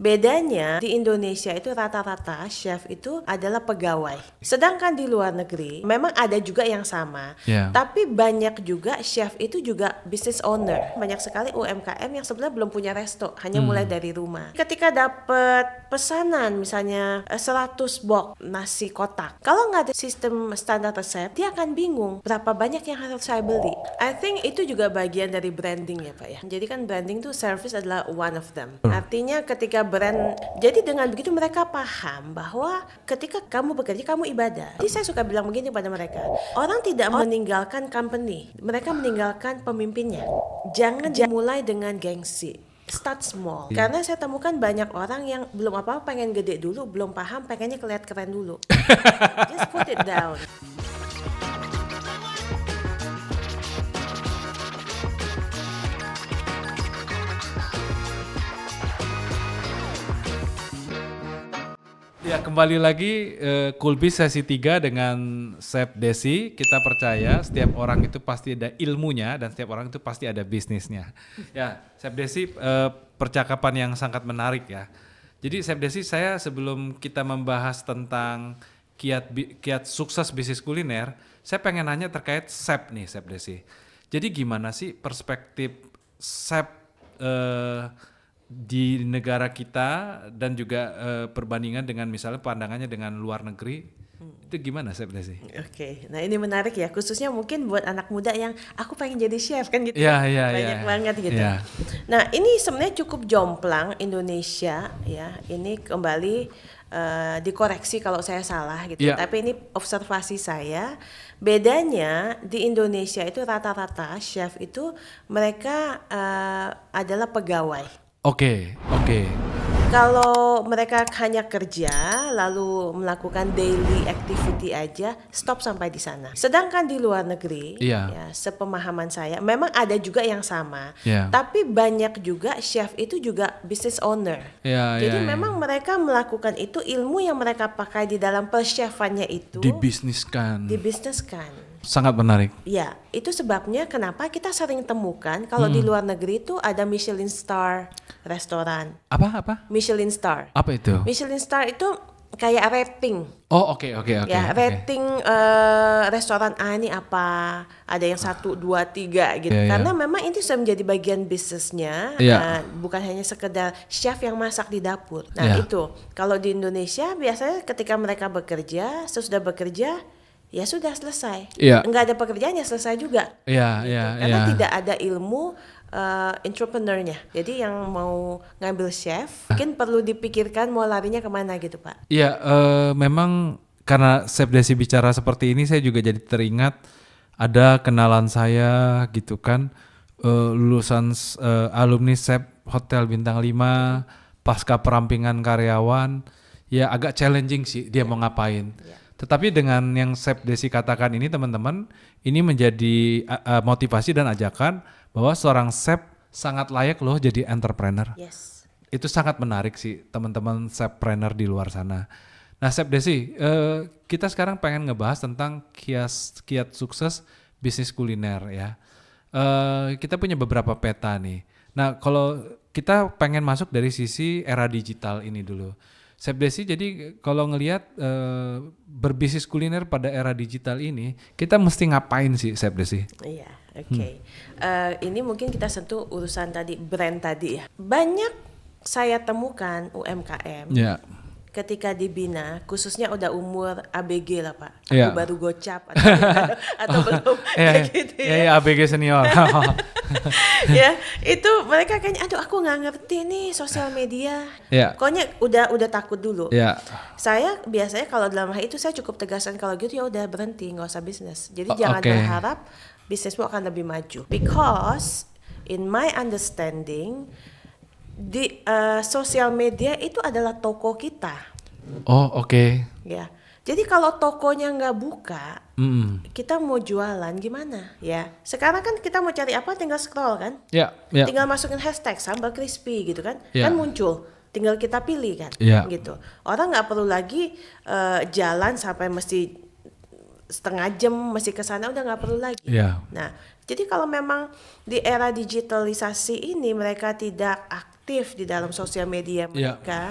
Bedanya di Indonesia itu rata-rata chef itu adalah pegawai. Sedangkan di luar negeri memang ada juga yang sama. Ya. Tapi banyak juga chef itu juga business owner. Banyak sekali UMKM yang sebenarnya belum punya resto, hanya mulai dari rumah. Ketika dapat pesanan misalnya 100 box nasi kotak, kalau nggak ada sistem standar resep, dia akan bingung berapa banyak yang harus saya beli. I think itu juga bagian dari branding ya Pak ya. Jadi kan branding tuh service adalah one of them. Artinya ketika brand, jadi dengan begitu mereka paham bahwa ketika kamu bekerja, kamu ibadah. Jadi saya suka bilang begini pada mereka, orang tidak meninggalkan company, mereka meninggalkan pemimpinnya. Jangan dimulai dengan gengsi. Start small. Karena saya temukan banyak orang yang belum apa-apa pengen gede dulu, belum paham pengennya kelihatan keren dulu. Just put it down. Ya, kembali lagi Coolbiz sesi 3 dengan Chef Desi. Kita percaya setiap orang itu pasti ada ilmunya dan setiap orang itu pasti ada bisnisnya. Ya, Chef Desi, percakapan yang sangat menarik ya. Jadi Chef Desi, saya sebelum kita membahas tentang kiat sukses bisnis kuliner, saya pengen nanya terkait chef nih, Chef Desi. Jadi gimana sih perspektif chef di negara kita dan juga perbandingan dengan misalnya pandangannya dengan luar negeri, itu gimana Chef Desi? Oke, nah ini menarik ya, khususnya mungkin buat anak muda yang aku pengen jadi chef kan gitu. Iya, Banyak banget gitu. Iya. Nah ini sebenarnya cukup jomplang Indonesia ya, ini kembali dikoreksi kalau saya salah gitu. Iya. Tapi ini observasi saya, bedanya di Indonesia itu rata-rata chef itu mereka adalah pegawai. Oke. Kalau mereka hanya kerja lalu melakukan daily activity aja, stop sampai di sana. Sedangkan di luar negeri, Iya. ya sepemahaman saya, memang ada juga yang sama. Iya. Tapi banyak juga chef itu juga business owner. Iya, Jadi iya, memang mereka melakukan itu, ilmu yang mereka pakai di dalam perchefannya itu dibisniskan. dibisniskan. Sangat menarik. Ya, itu sebabnya kenapa kita sering temukan kalau di luar negeri itu ada Michelin Star restoran. Apa? Michelin Star. Apa itu? Michelin Star itu kayak rating. Oh, oke. Ya, Oke. rating restoran A ini apa? Ada yang 1, 2, 3 gitu. Iya, iya. Karena memang ini sudah menjadi bagian bisnisnya, Iya. bukan hanya sekedar chef yang masak di dapur. Nah, Iya. itu. Kalau di Indonesia biasanya ketika mereka bekerja, sesudah bekerja ya sudah selesai. Iya. Enggak ada pekerjaan ya selesai juga. Iya. Karena tidak ada ilmu entrepreneurnya. Jadi yang mau ngambil chef mungkin perlu dipikirkan mau larinya kemana gitu Pak. Iya, memang karena Chef Desi bicara seperti ini, saya juga jadi teringat ada kenalan saya gitu kan, lulusan alumni chef Hotel Bintang 5, pasca perampingan karyawan, ya agak challenging sih dia mau ngapain. Tetapi dengan yang Chef Desi katakan ini teman-teman, ini menjadi motivasi dan ajakan bahwa seorang chef sangat layak loh jadi entrepreneur. Yes. Itu sangat menarik sih teman-teman chefpreneur di luar sana. Nah Chef Desi, kita sekarang pengen ngebahas tentang kiat sukses bisnis kuliner ya. Kita punya beberapa peta nih. Nah kalau kita pengen masuk dari sisi era digital ini dulu. Chef Desi, jadi kalau ngelihat berbisnis kuliner pada era digital ini, kita mesti ngapain sih Chef Desi? Iya, oke. Ini mungkin kita sentuh urusan tadi brand tadi ya. Banyak saya temukan UMKM ketika dibina, khususnya udah umur ABG lah Pak. Aku baru gocap atau belum kayak gitu ya. Iya, ABG senior. Ya, itu mereka kayaknya aduh aku nggak ngerti nih sosial media. Pokoknya udah takut dulu. Saya biasanya kalau dalam hal itu saya cukup tegaskan kalau gitu ya udah berhenti, nggak usah bisnis. Jadi jangan berharap bisnismu akan lebih maju. Because in my understanding di sosial media itu adalah toko kita. Oh, oke. Ya. Jadi kalau tokonya nggak buka, kita mau jualan gimana? Ya, sekarang kan kita mau cari apa, tinggal scroll kan? Tinggal masukin hashtag sambal crispy gitu kan? Kan muncul. Tinggal kita pilih kan? Gitu. Orang nggak perlu lagi jalan sampai mesti setengah jam mesti ke sana, udah nggak perlu lagi. Nah, jadi kalau memang di era digitalisasi ini mereka tidak aktif aktif di dalam sosial media Iya. mereka,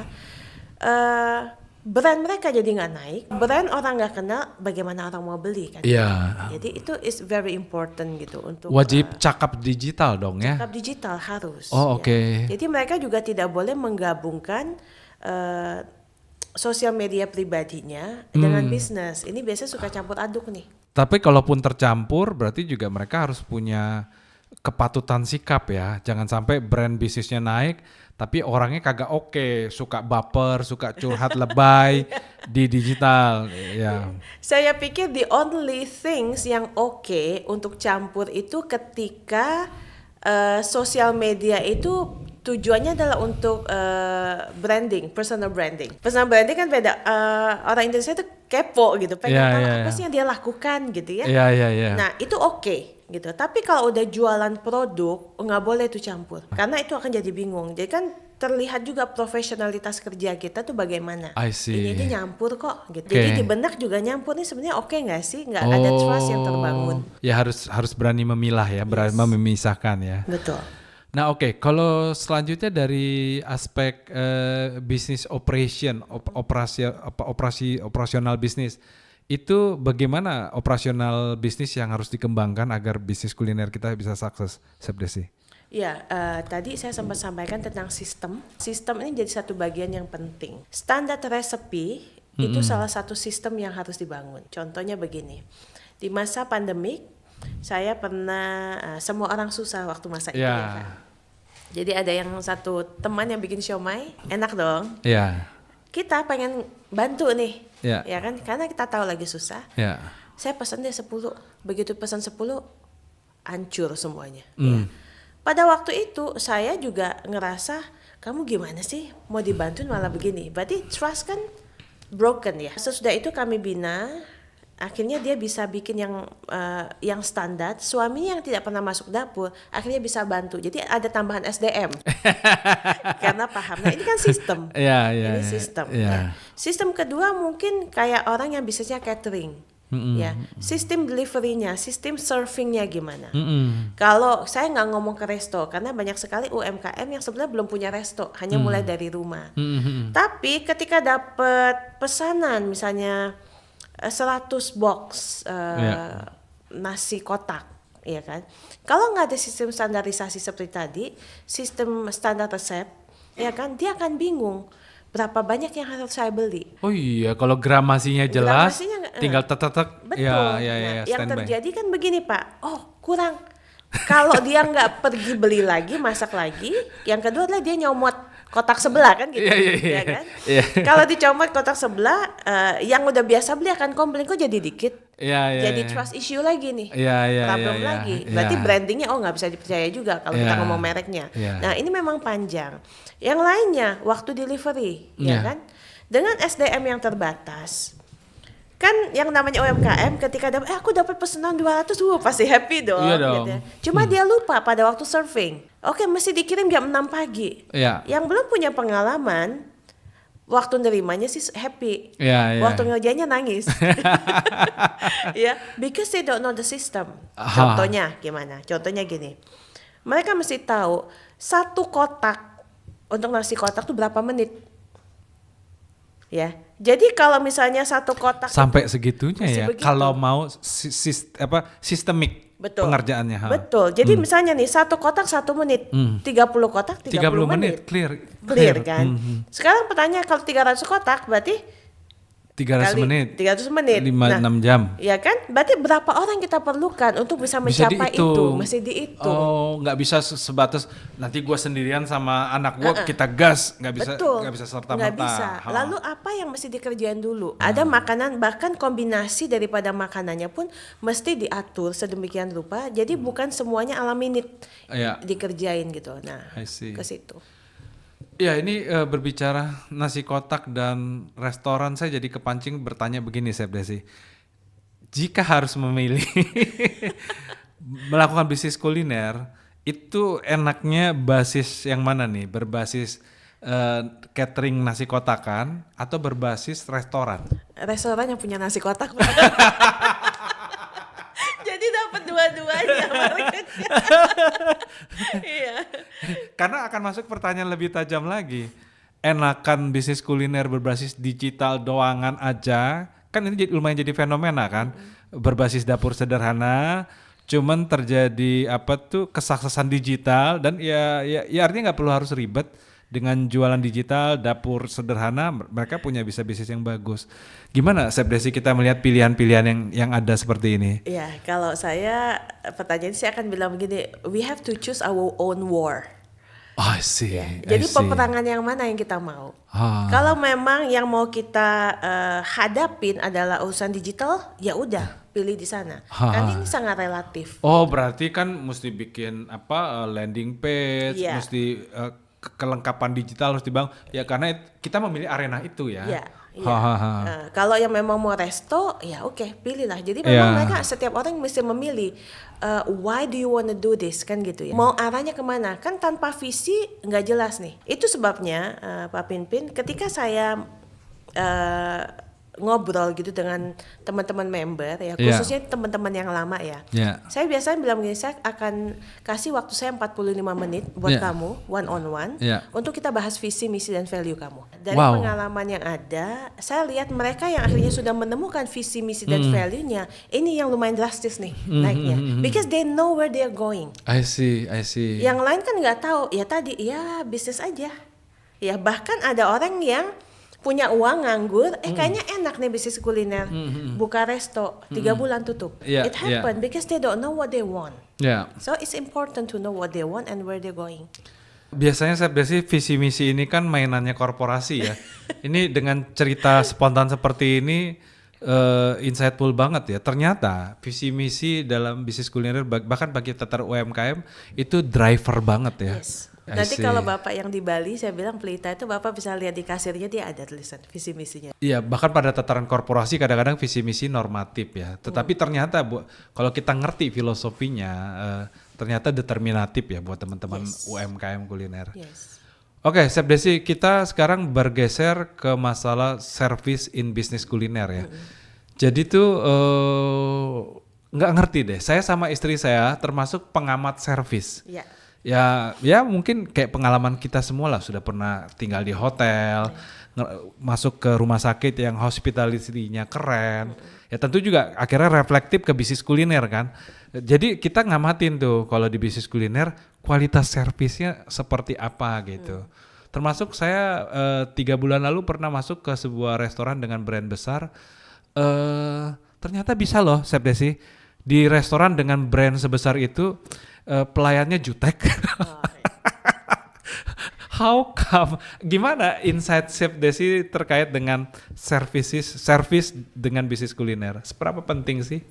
brand mereka jadi nggak naik, brand orang nggak kenal, bagaimana orang mau beli kan? Iya. Jadi itu is very important gitu untuk Wajib cakap digital dong ya. cakap digital harus. Oh, oke. Jadi mereka juga tidak boleh menggabungkan sosial media pribadinya dengan bisnis. Ini biasanya suka campur aduk nih. Tapi kalaupun tercampur berarti juga mereka harus punya kepatutan sikap ya. Jangan sampai brand bisnisnya naik tapi orangnya kagak oke, suka baper, suka curhat lebay di digital ya. Saya pikir the only things yang oke untuk campur itu ketika sosial media itu tujuannya adalah untuk branding, personal branding. Personal branding kan beda. Orang Indonesia itu kepo gitu, pengen Iya, tahu iya, apa iya. sih yang dia lakukan gitu ya. Iya, iya, iya. Nah itu oke gitu. Tapi kalau udah jualan produk nggak boleh itu campur, karena itu akan jadi bingung. Jadi kan terlihat juga profesionalitas kerja kita tuh bagaimana. I see. Ini nyampur kok gitu. Oke. Jadi di benak juga nyampur nih sebenarnya oke nggak sih? Nggak ada trust yang terbangun. Ya harus berani memilah ya, berani memisahkan ya. Betul. Nah oke, kalau selanjutnya dari aspek bisnis operasional bisnis, itu bagaimana operasional bisnis yang harus dikembangkan agar bisnis kuliner kita bisa sukses, Chef Desi? Ya, tadi saya sempat sampaikan tentang sistem. Sistem ini jadi satu bagian yang penting. Standar resepi itu salah satu sistem yang harus dibangun. Contohnya begini, di masa pandemik, saya pernah, semua orang susah waktu masa itu Ya. ya kan. Jadi ada yang satu teman yang bikin siomay, enak dong. Ya, Kita pengen bantu nih, Ya. ya kan? Karena kita tahu lagi susah. ya. Saya pesan deh 10, begitu pesan 10, hancur semuanya. Hmm. Ya. Pada waktu itu saya juga ngerasa, kamu gimana sih mau dibantuin malah begini. Berarti trust kan broken ya. Sesudah itu kami bina, akhirnya dia bisa bikin yang standar. Suaminya yang tidak pernah masuk dapur, akhirnya bisa bantu. Jadi ada tambahan SDM. Karena paham. Nah ini kan sistem. Ya, ya, Ini ya, sistem. ya. Ya. Sistem kedua mungkin kayak orang yang bisnisnya catering. Ya, sistem deliverynya, sistem servingnya gimana? Kalau saya nggak ngomong ke resto, karena banyak sekali UMKM yang sebenarnya belum punya resto, hanya mulai dari rumah. Tapi ketika dapat pesanan, misalnya 100 box nasi kotak, ya kan? Kalau nggak ada sistem standarisasi seperti tadi, sistem standar resep, ya kan? Dia akan bingung. Berapa banyak yang harus saya beli? Oh iya, kalau gramasinya jelas, Gramasinya nggak- tinggal tetek. Betul. Ya, ya, Nah, ya, yang standby. terjadi kan begini Pak. Oh kurang. Kalau dia nggak pergi beli lagi, masak lagi. Yang kedua adalah dia nyomot kotak sebelah kan gitu. Iya, iya, iya. Ya kan? Iya. Kalau dicomot kotak sebelah, yang udah biasa beli akan komplain kok jadi dikit. Ya, ya, Jadi ya. trust issue lagi nih. Iya, iya, Problem iya, iya. lagi. Iya. Berarti brandingnya nggak bisa dipercaya juga kalau kita Iya. ngomong mereknya. Iya. Nah ini memang panjang. Yang lainnya waktu delivery, Iya. ya kan? Dengan SDM yang terbatas, kan yang namanya UMKM ketika dapat aku dapat pesanan 200, pasti happy dong, Iya dong. gitu ya. Cuma dia lupa pada waktu surfing. Oke, mesti dikirim jam 6 pagi. Iya. Yang belum punya pengalaman, waktu nerimanya sih happy. Iya, iya. Waktu ngerjainnya nangis. Ya, because they don't know the system. Aha. Contohnya gimana? Contohnya gini. Mereka mesti tahu satu kotak untuk nasi kotak tuh berapa menit. Ya, jadi kalau misalnya satu kotak Sampai itu- segitunya Mesti ya. begitu. Kalau mau sistemik Betul. pengerjaannya. Ha. Betul. Jadi misalnya nih satu kotak 1 menit, 30 kotak 30 30 menit, menit. clear. Kan? Sekarang pertanyaan kalau 300 kotak berarti 300 kali menit. 300 menit. 5-6 jam. Ya kan? Berarti berapa orang kita perlukan untuk bisa Bisa mencapai itu? dihitung. Mesti dihitung. Oh, nggak bisa sebatas nanti gua sendirian sama anak gua kita gas, nggak bisa, Betul. nggak bisa serta Nggak merta. bisa. Lalu apa yang mesti dikerjain dulu? Ada makanan, bahkan kombinasi daripada makanannya pun mesti diatur sedemikian rupa. Jadi bukan semuanya ala minute Iya. dikerjain gitu. Nah, I see. ke situ. Ya ini berbicara nasi kotak dan restoran, saya jadi kepancing bertanya begini, Chef Desi. Jika harus memilih melakukan bisnis kuliner, itu enaknya basis yang mana nih? Berbasis catering nasi kotakan atau berbasis restoran? Restoran yang punya nasi kotak. Jadi dapat dua-duanya marketnya. Iya. Karena akan masuk pertanyaan lebih tajam lagi. Enakan bisnis kuliner berbasis digital doangan aja, kan ini lumayan jadi fenomena kan. Berbasis dapur sederhana, cuman terjadi kesuksesan digital dan ya artinya nggak perlu harus ribet dengan jualan digital, dapur sederhana, mereka punya bisa bisnis yang bagus. Gimana Chef Desi kita melihat pilihan-pilihan yang ada seperti ini? Ya, kalau saya pertanyaan saya akan bilang begini, we have to choose our own war. Oh, I see. Jadi peperangan yang mana yang kita mau? Kalau memang yang mau kita hadapin adalah urusan digital, ya udah pilih di sana. Kan ini sangat relatif. Oh, berarti kan mesti bikin landing page, mesti kelengkapan digital harus dibangun. Ya karena kita memilih arena itu ya. Iya. Kalau yang memang mau resto, ya oke, pilihlah. Jadi memang mereka setiap orang mesti memilih why do you wanna do this kan gitu ya. Mau arahnya kemana? Kan tanpa visi nggak jelas nih. Itu sebabnya Pak Pinpin, ketika saya ngobrol gitu dengan teman-teman member ya, khususnya teman-teman yang lama ya. Saya biasanya bilang begini, saya akan kasih waktu saya 45 menit buat kamu one on one untuk kita bahas visi, misi dan value kamu. Dari pengalaman yang ada, saya lihat mereka yang akhirnya sudah menemukan visi, misi dan value-nya, ini yang lumayan drastis nih naiknya. Because they know where they're going. I see. Yang lain kan nggak tahu, ya tadi ya bisnis aja. Ya bahkan ada orang yang punya uang nganggur, kayaknya enak nih bisnis kuliner, buka resto, 3 bulan tutup. It happened because they don't know what they want. So it's important to know what they want and where they're going. Biasanya Chef Desi visi misi ini kan mainannya korporasi ya. Ini dengan cerita spontan seperti ini insightful banget ya. Ternyata visi misi dalam bisnis kuliner bahkan bagi tetar UMKM itu driver banget ya. Yes. Nanti kalau Bapak yang di Bali, saya bilang pelita itu Bapak bisa lihat di kasirnya dia ada tulisan visi misinya. Iya, bahkan pada tataran korporasi kadang-kadang visi misi normatif ya. Tetapi ternyata kalau kita ngerti filosofinya, ternyata determinatif ya buat teman-teman UMKM kuliner. Oke, Chef Desi, kita sekarang bergeser ke masalah service in business kuliner ya. Jadi tuh nggak ngerti deh. Saya sama istri saya termasuk pengamat service. Ya mungkin kayak pengalaman kita semua lah, sudah pernah tinggal di hotel, masuk ke rumah sakit yang hospitality-nya keren. Ya tentu juga akhirnya reflektif ke bisnis kuliner kan. Jadi kita ngamatin tuh kalau di bisnis kuliner kualitas servisnya seperti apa gitu. Termasuk saya 3 bulan lalu pernah masuk ke sebuah restoran dengan brand besar. Ternyata bisa loh Chef Desi, di restoran dengan brand sebesar itu pelayannya jutek. How come? Gimana insight Chef Desi terkait dengan service dengan bisnis kuliner? Seberapa penting sih?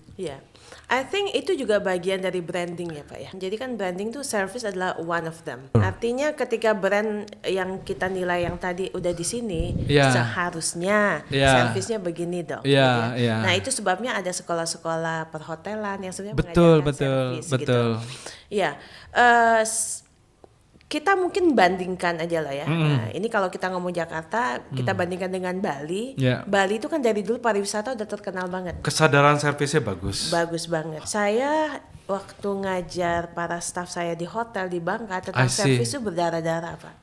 I think itu juga bagian dari branding ya Pak ya. Jadi kan branding tuh service adalah one of them. Artinya ketika brand yang kita nilai yang tadi udah di sini, seharusnya service-nya begini dong. Nah itu sebabnya ada sekolah-sekolah perhotelan yang sebenarnya mengajarkan service gitu. Kita mungkin bandingkan aja lah ya. Nah, ini kalau kita ngomong Jakarta, kita bandingkan dengan Bali. Bali itu kan dari dulu pariwisata udah terkenal banget. Kesadaran servisnya bagus. Bagus banget. Saya waktu ngajar para staff saya di hotel di Bangka tentang servis itu berdarah-darah Pak.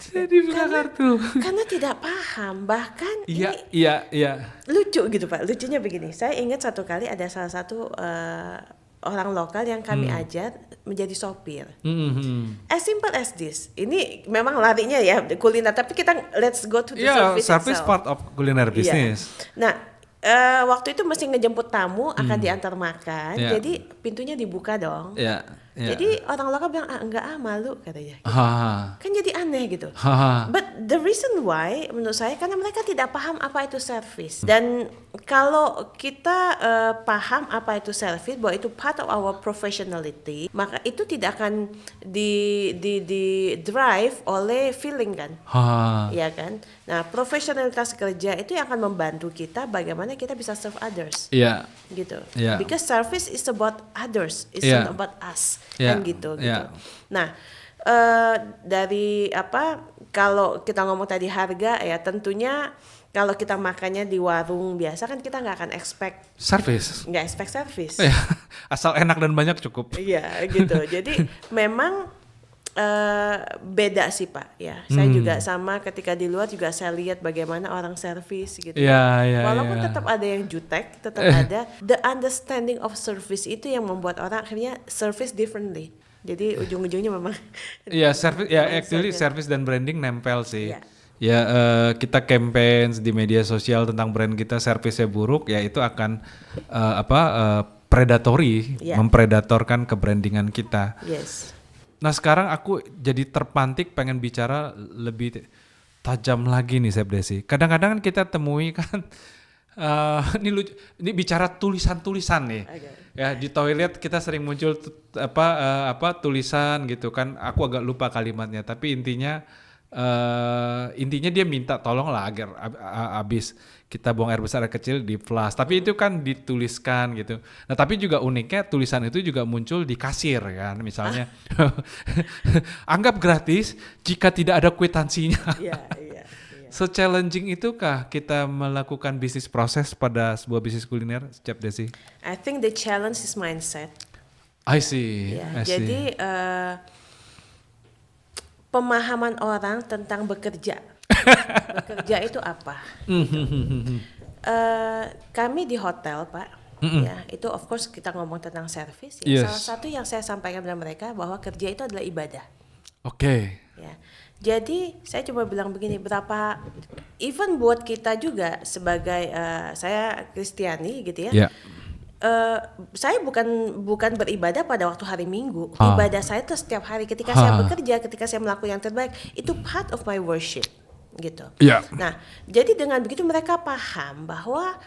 Jadi karena tidak paham, bahkan lucu gitu Pak. Lucunya begini, saya ingat satu kali ada salah satu orang lokal yang kami ajar menjadi sopir. As simple as this. Ini memang larinya ya kuliner, tapi kita let's go to the service itself. Part of kuliner business. Nah, waktu itu mesti ngejemput tamu akan diantar makan, jadi pintunya dibuka dong. Jadi orang lokal bilang enggak malu katanya. Kan jadi aneh gitu. But the reason why menurut saya karena mereka tidak paham apa itu service. Dan kalau kita paham apa itu service, bahwa itu part of our professionality, maka itu tidak akan di drive oleh feeling kan. Ya kan? Nah, profesionalitas kerja itu yang akan membantu kita bagaimana kita bisa serve others. Gitu. Because service is about others, it's not about us. Kan gitu. Nah, dari kalau kita ngomong tadi harga ya tentunya kalau kita makannya di warung biasa kan kita nggak akan expect service. Asal enak dan banyak cukup. Iya gitu. Jadi memang beda sih Pak ya. Saya juga sama ketika di luar juga saya lihat bagaimana orang servis gitu. Iya. Walaupun tetap ada yang jutek, tetap ada the understanding of service itu yang membuat orang akhirnya service differently. Jadi ujung-ujungnya memang Iya, service ya actually mindsetnya. service dan branding nempel sih. Iya. Ya kita campaign di media sosial tentang brand kita servisnya buruk, ya itu akan predatory, Iya. mempredatorkan kebrandingan kita. Yes. Nah sekarang aku jadi terpantik pengen bicara lebih tajam lagi nih Chef Desi. Kadang-kadang kan kita temui kan ini bicara tulisan-tulisan nih. Okay. Ya di toilet kita sering muncul tulisan gitu kan. Aku agak lupa kalimatnya, tapi intinya dia minta tolonglah agar abis kita buang air besar air kecil di flush. Tapi itu kan dituliskan gitu. Nah tapi juga uniknya tulisan itu juga muncul di kasir kan. Misalnya anggap gratis jika tidak ada kwitansinya. Iya. Se-challenging itukah kita melakukan bisnis proses pada sebuah bisnis kuliner, Chef Desi? I think the challenge is mindset. I see. Ya, jadi pemahaman orang tentang bekerja. Bekerja itu apa? Kami di hotel, Pak. Ya, itu of course kita ngomong tentang service. Ya. Yes. Salah satu yang saya sampaikan kepada mereka bahwa kerja itu adalah ibadah. Oke. Ya, jadi saya coba bilang begini, even buat kita juga sebagai saya Kristiani gitu ya. Yeah. Saya bukan beribadah pada waktu hari Minggu. Ibadah saya itu setiap hari ketika saya bekerja, ketika saya melakukan yang terbaik, itu part of my worship gitu. Yeah. Nah, jadi dengan begitu mereka paham bahwa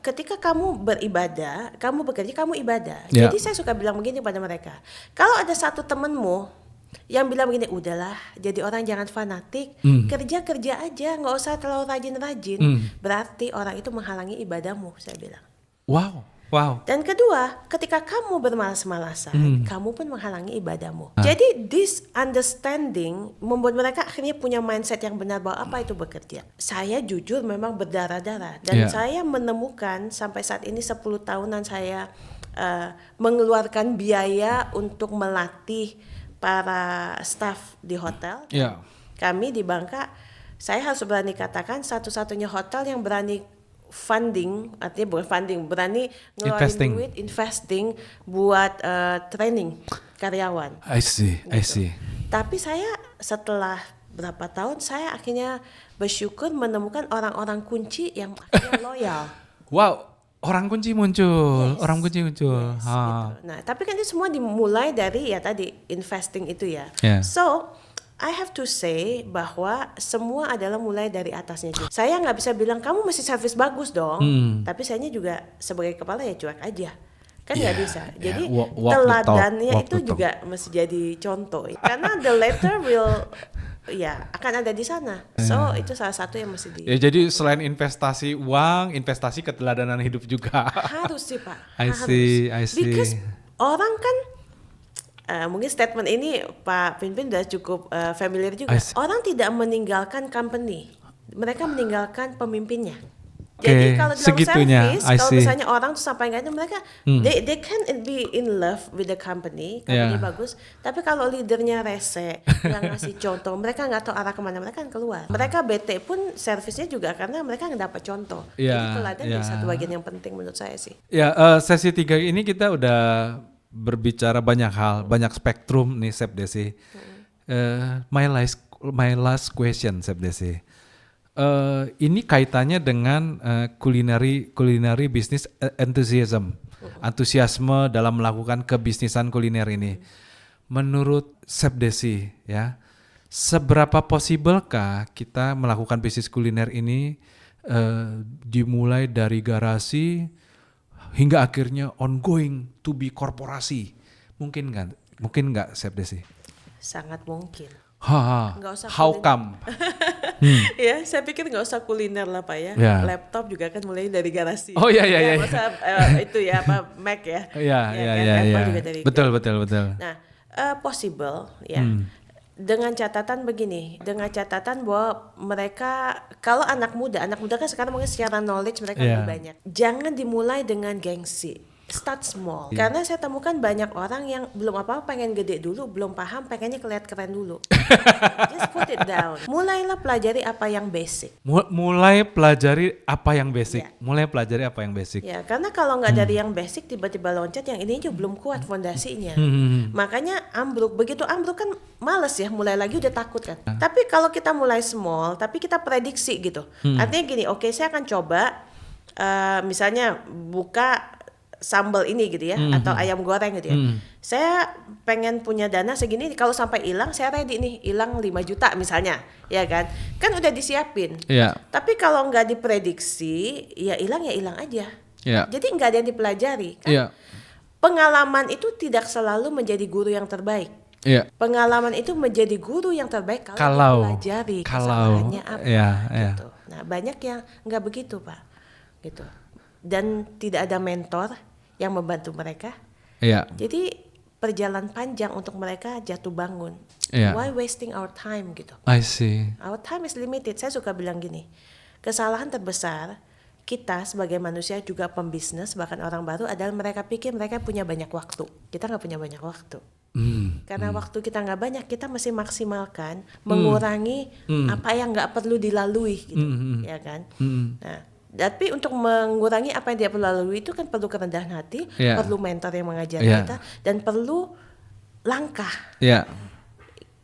ketika kamu beribadah, kamu bekerja, kamu ibadah. Yeah. Jadi saya suka bilang begini pada mereka, kalau ada satu temanmu yang bilang begini, udahlah jadi orang jangan fanatik, kerja aja, nggak usah terlalu rajin-rajin, berarti orang itu menghalangi ibadahmu, saya bilang. Wow. Dan kedua, ketika kamu bermalas-malasan, kamu pun menghalangi ibadahmu. Jadi this understanding membuat mereka akhirnya punya mindset yang benar bahwa apa itu bekerja. Saya jujur memang berdarah-darah dan saya menemukan sampai saat ini 10 tahunan saya mengeluarkan biaya untuk melatih para staff di hotel. Kami di Bangka, saya harus berani katakan satu-satunya hotel yang berani funding, artinya bukan funding, berani ngeluarin duit investing buat training karyawan. I see. Tapi saya setelah berapa tahun saya akhirnya bersyukur menemukan orang-orang kunci yang akhirnya loyal. Wow, orang kunci muncul. Yes, gitu. Nah, tapi kan itu semua dimulai dari ya tadi investing itu ya. So I have to say bahwa semua adalah mulai dari atasnya juga. Saya nggak bisa bilang kamu mesti servis bagus dong, tapi sayanya juga sebagai kepala ya cuek aja, kan nggak bisa. Jadi teladannya itu juga mesti jadi contoh, karena the later will akan ada di sana. So itu salah satu yang mesti di. Ya jadi selain investasi uang, investasi keteladanan hidup juga. Harus sih Pak. I see. Because orang kan mungkin statement ini Pak Pinpin udah cukup familiar juga. Orang tidak meninggalkan company, mereka meninggalkan pemimpinnya. Jadi kalau dalam service, kalau misalnya orang tuh sampai nggak itu mereka, they can be in love with the company bagus. Tapi kalau leadernya rese, nggak ngasih contoh, mereka nggak tahu arah kemana, mereka kan keluar. Mereka bete pun servisnya juga karena mereka nggak dapat contoh. Jadi teladan jadi satu bagian yang penting menurut saya sih. Ya sesi 3 ini kita udah berbicara banyak hal, banyak spektrum nih Chef Desi. My last question Chef Desi. Ini kaitannya dengan culinary business enthusiasm, antusiasme dalam melakukan kebisnisan kuliner ini. Menurut Chef Desi ya, seberapa possible-kah kita melakukan bisnis kuliner ini dimulai dari garasi hingga akhirnya ongoing to be korporasi? Mungkin nggak Chef Desi? Sangat mungkin. Nggak usah how come? Ya, saya pikir nggak usah kuliner lah Pak ya. Laptop juga kan mulai dari garasi. Oh iya. Nggak usah itu ya apa Mac ya. Iya. Betul. Nah, possible ya. Dengan catatan begini, dengan catatan bahwa mereka kalau anak muda kan sekarang mungkin secara knowledge mereka lebih banyak. Jangan dimulai dengan gengsi. start small. Iya. Karena saya temukan banyak orang yang belum apa-apa pengen gede dulu, belum paham pengennya kelihatan keren dulu. Just put it down. Mulailah pelajari apa yang basic. Mulai pelajari apa yang basic. Ya. Mulai pelajari apa yang basic. Ya, karena kalau nggak dari yang basic tiba-tiba loncat yang ini juga belum kuat fondasinya. Makanya ambruk. Begitu ambruk kan males ya, mulai lagi udah takut kan. Tapi kalau kita mulai small, tapi kita prediksi gitu. Artinya gini, oke, saya akan coba misalnya buka sambal ini gitu ya, atau ayam goreng gitu ya. Saya pengen punya dana segini, kalau sampai hilang saya ready nih, hilang 5 juta misalnya, ya kan? Kan udah disiapin. Iya. Tapi kalau nggak diprediksi, ya hilang aja. Iya. Jadi nggak ada yang dipelajari. Kan? Iya. Pengalaman itu tidak selalu menjadi guru yang terbaik. Iya. Pengalaman itu menjadi guru yang terbaik kalau dipelajari kesalahannya apa. Gitu. Nah, banyak yang nggak begitu, Pak. Gitu. Dan tidak ada mentor yang membantu mereka. Iya. Jadi perjalanan panjang untuk mereka jatuh bangun. Iya. Why wasting our time gitu? I see. Our time is limited. Saya suka bilang gini, kesalahan terbesar kita sebagai manusia juga pembisnis bahkan orang baru adalah mereka pikir mereka punya banyak waktu. Kita nggak punya banyak waktu. Karena waktu kita nggak banyak, kita mesti maksimalkan, mengurangi apa yang nggak perlu dilalui gitu, ya kan? Nah, tapi untuk mengurangi apa yang dia perlu lalui itu kan perlu kerendahan hati, perlu mentor yang mengajar kita, dan perlu langkah.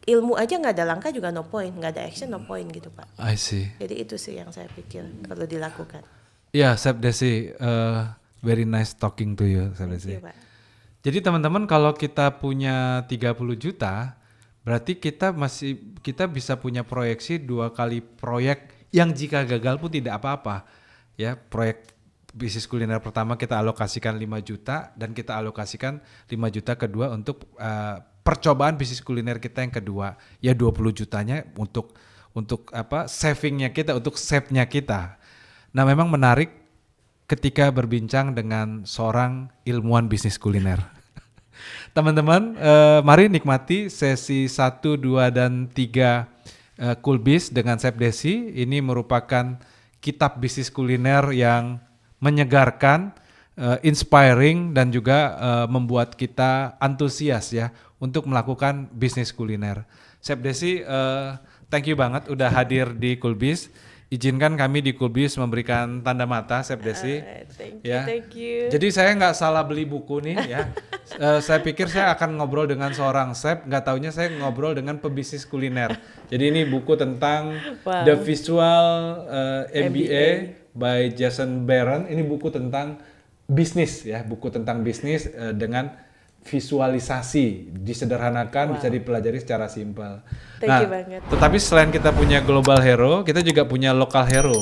Ilmu aja nggak ada langkah juga no point, nggak ada action no point gitu, Pak. I see. Jadi itu sih yang saya pikir perlu dilakukan. Ya, Chef Desi, very nice talking to you, Chef Desi. Iya, Pak. Jadi teman-teman, kalau kita punya 30 juta, berarti kita bisa punya proyeksi 2 kali proyek yang jika gagal pun tidak apa-apa. Ya, proyek bisnis kuliner pertama kita alokasikan 5 juta dan kita alokasikan 5 juta kedua untuk percobaan bisnis kuliner kita yang kedua. Ya 20 jutanya untuk savingnya kita, untuk save-nya kita. Nah, memang menarik ketika berbincang dengan seorang ilmuwan bisnis kuliner. Teman-teman, mari nikmati sesi 1, 2, dan 3 Coolbiz dengan Chef Desi. Ini merupakan kitab bisnis kuliner yang menyegarkan, inspiring, dan juga membuat kita antusias ya untuk melakukan bisnis kuliner. Chef Desi, thank you banget udah hadir di Coolbiz. Izinkan kami di Coolbiz memberikan tanda mata, Chef Desi. Thank you. Jadi saya nggak salah beli buku nih ya. Saya pikir saya akan ngobrol dengan seorang chef, nggak taunya saya ngobrol dengan pebisnis kuliner. Jadi ini buku tentang The Visual MBA by Jason Barron. Ini buku tentang bisnis ya, buku tentang bisnis dengan visualisasi, disederhanakan, bisa dipelajari secara simpel. Thank you banget. Tetapi selain kita punya global hero, kita juga punya lokal hero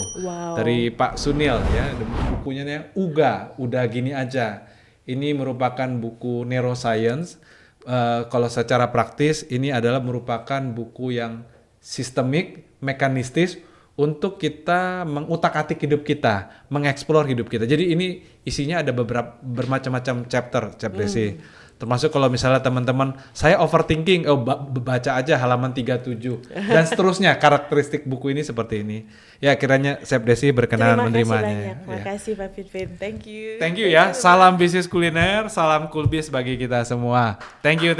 dari Pak Sunil ya. Bukunya udah gini aja. Ini merupakan buku neuroscience. Kalau secara praktis ini adalah merupakan buku yang sistemik, mekanistis untuk kita mengutak-atik hidup kita, mengeksplor hidup kita. Jadi ini isinya ada bermacam-macam chapter, Chef Desi. Termasuk kalau misalnya teman-teman, saya overthinking, baca aja halaman 37 dan seterusnya. Karakteristik buku ini seperti ini. Ya, kiranya Chef Desi berkenan menerimanya. Terima kasih Pak Pipin. Thank you. Thank you ya. Salam bisnis kuliner, salam Coolbiz bagi kita semua. Thank you.